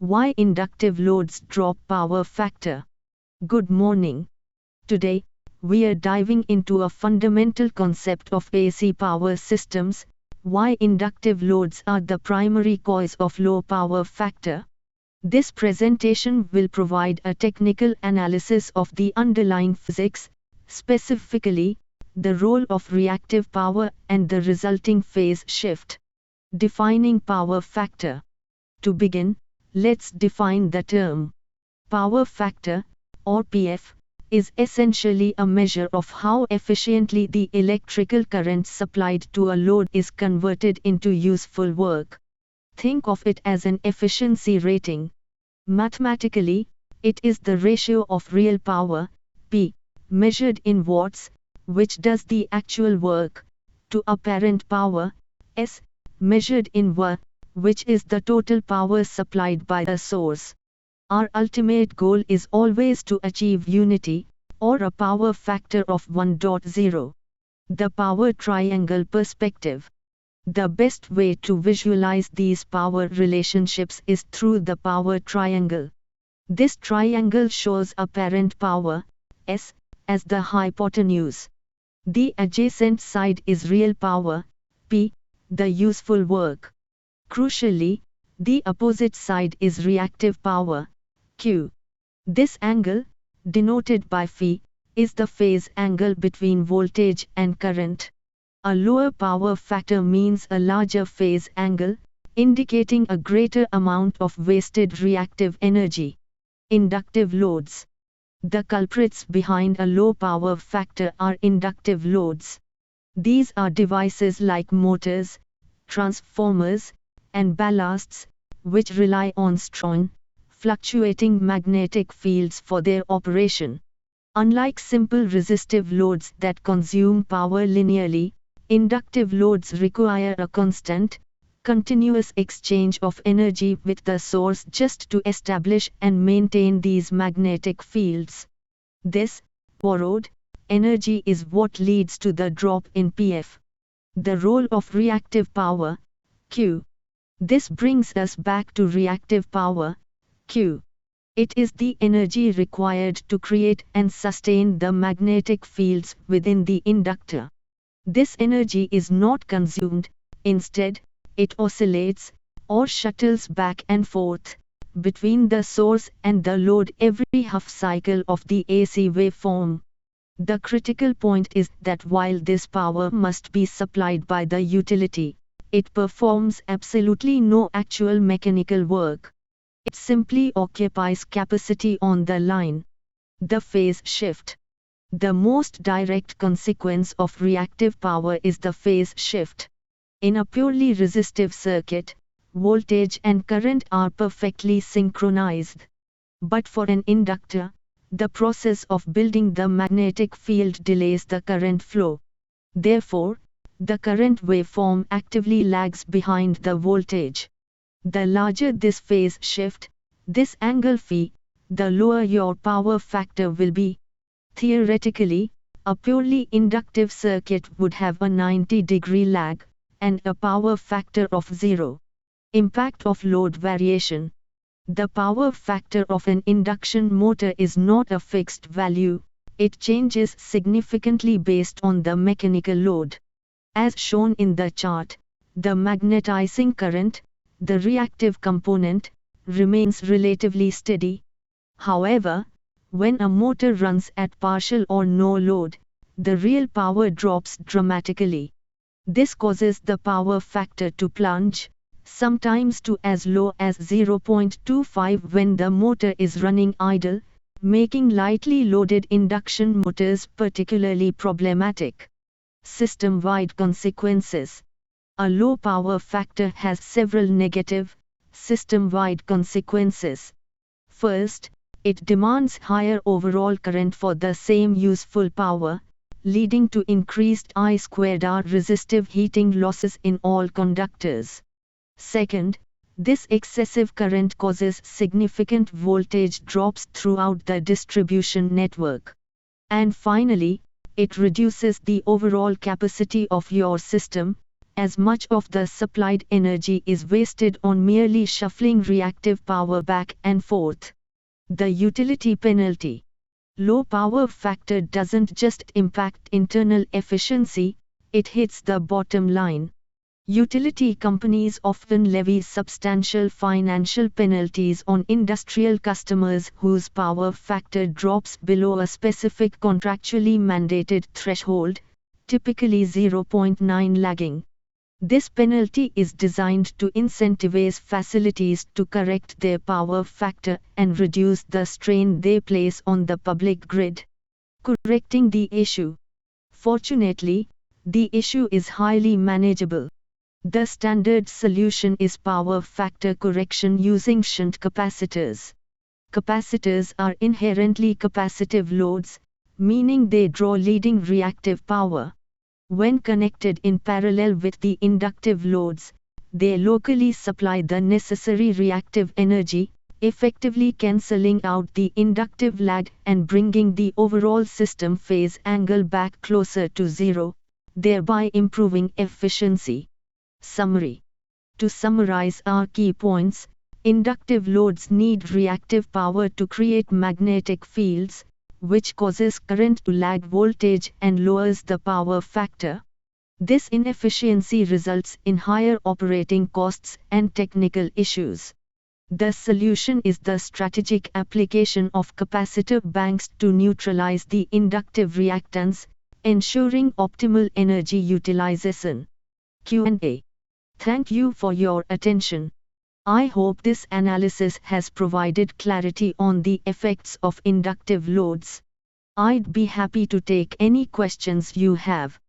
Why inductive loads drop power factor? Good morning. Today, we are diving into a fundamental concept of AC power systems, why inductive loads are the primary cause of low power factor. This presentation will provide a technical analysis of the underlying physics, specifically, the role of reactive power and the resulting phase shift. Defining power factor. To begin, let's define the term. Power factor, or PF, is essentially a measure of how efficiently the electrical current supplied to a load is converted into useful work. Think of it as an efficiency rating. Mathematically, it is the ratio of real power, P, measured in watts, which does the actual work, to apparent power, S, measured in Wa, which is the total power supplied by the source. Our ultimate goal is always to achieve unity, or a power factor of 1.0. The power triangle perspective. The best way to visualize these power relationships is through the power triangle. This triangle shows apparent power, S, as the hypotenuse. The adjacent side is real power, P, the useful work. Crucially, the opposite side is reactive power, Q. This angle, denoted by phi, is the phase angle between voltage and current. A lower power factor means a larger phase angle, indicating a greater amount of wasted reactive energy. Inductive loads. The culprits behind a low power factor are inductive loads. These are devices like motors, transformers, and ballasts, which rely on strong, fluctuating magnetic fields for their operation. Unlike simple resistive loads that consume power linearly, inductive loads require a constant, continuous exchange of energy with the source just to establish and maintain these magnetic fields. This, borrowed, energy is what leads to the drop in PF. The role of reactive power, Q. This brings us back to reactive power, Q. It is the energy required to create and sustain the magnetic fields within the inductor. This energy is not consumed, instead, it oscillates, or shuttles back and forth, between the source and the load every half cycle of the AC waveform. The critical point is that while this power must be supplied by the utility, it performs absolutely no actual mechanical work. It simply occupies capacity on the line. The phase shift. The most direct consequence of reactive power is the phase shift. In a purely resistive circuit, voltage and current are perfectly synchronized. But for an inductor, the process of building the magnetic field delays the current flow. Therefore, the current waveform actively lags behind the voltage. The larger this phase shift, this angle phi, the lower your power factor will be. Theoretically, a purely inductive circuit would have a 90-degree lag, and a power factor of 0. Impact of load variation. The power factor of an induction motor is not a fixed value, it changes significantly based on the mechanical load. As shown in the chart, the magnetizing current, the reactive component, remains relatively steady. However, when a motor runs at partial or no load, the real power drops dramatically. This causes the power factor to plunge, sometimes to as low as 0.25 when the motor is running idle, making lightly loaded induction motors particularly problematic. System-wide consequences. A low power factor has several negative, system-wide consequences. First, it demands higher overall current for the same useful power, leading to increased I²R resistive heating losses in all conductors. Second, this excessive current causes significant voltage drops throughout the distribution network. And finally, it reduces the overall capacity of your system, as much of the supplied energy is wasted on merely shuffling reactive power back and forth. The utility penalty. Low power factor doesn't just impact internal efficiency, it hits the bottom line. Utility companies often levy substantial financial penalties on industrial customers whose power factor drops below a specific contractually mandated threshold, typically 0.9 lagging. This penalty is designed to incentivize facilities to correct their power factor and reduce the strain they place on the public grid. Correcting the issue. Fortunately, the issue is highly manageable. The standard solution is power factor correction using shunt capacitors. Capacitors are inherently capacitive loads, meaning they draw leading reactive power. When connected in parallel with the inductive loads, they locally supply the necessary reactive energy, effectively cancelling out the inductive lag and bringing the overall system phase angle back closer to zero, thereby improving efficiency. Summary. To summarize our key points, inductive loads need reactive power to create magnetic fields, which causes current to lag voltage and lowers the power factor. This inefficiency results in higher operating costs and technical issues. The solution is the strategic application of capacitor banks to neutralize the inductive reactance, ensuring optimal energy utilization. Q&A. Thank you for your attention. I hope this analysis has provided clarity on the effects of inductive loads. I'd be happy to take any questions you have.